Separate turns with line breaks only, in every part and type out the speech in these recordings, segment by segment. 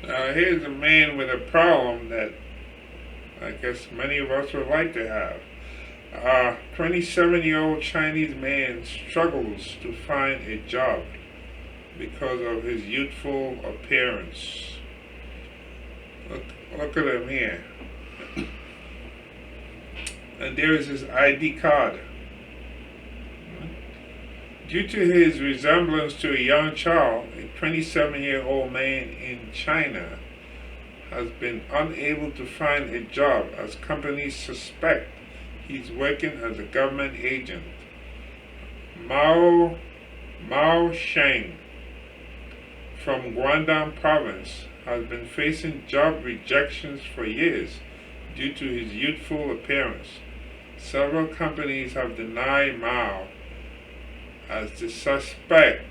Now here's a man with a problem that I guess many of us would like to have. A 27-year-old Chinese man struggles to find a job because of his youthful appearance. Look at him here. And there is his ID card. Due to his resemblance to a young child, a 27-year-old man in China has been unable to find a job as companies suspect he's working as a government agent. Mao Sheng from Guangdong province has been facing job rejections for years due to his youthful appearance. Several companies have denied Mao as the suspect.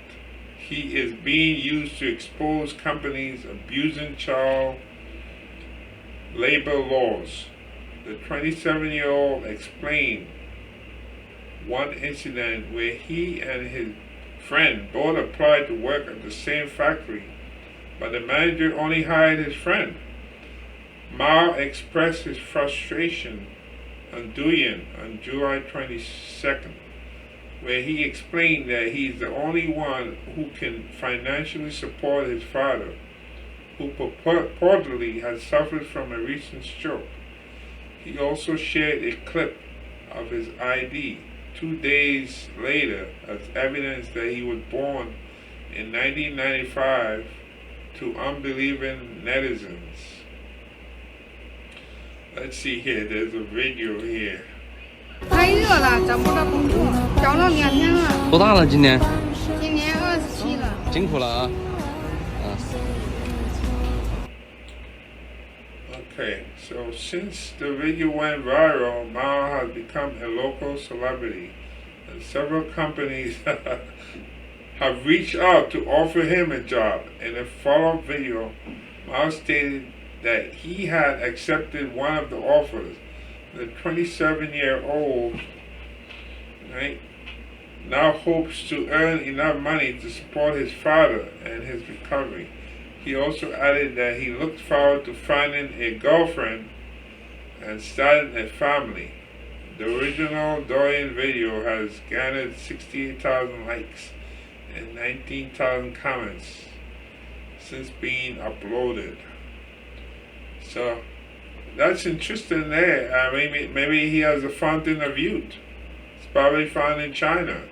He is being used to expose companies abusing child labor laws. The 27-year-old explained one incident where he and his friend both applied to work at the same factory, but the manager only hired his friend. Mao expressed his frustration on Douyin on July 22nd, where he explained that he's the only one who can financially support his father, who purportedly had suffered from a recent stroke. He also shared a clip of his ID 2 days later as evidence that he was born in 1995 to unbelieving netizens. Let's see here, there's a video here.
太热了，找不到工作，找了2天了。
多大了？今年？
今年27了。
辛苦了啊！
Okay, so since the video went viral, Mao has become a local celebrity, and several companies have reached out to offer him a job. In a follow-up video, Mao stated that he had accepted one of the offers. The 27-year-old now hopes to earn enough money to support his father and his recovery. He also added that he looked forward to finding a girlfriend and starting a family. The original Douyin video has garnered 68,000 likes and 19,000 comments since being uploaded. So that's interesting there. Maybe he has a fountain of youth. It's probably found in China.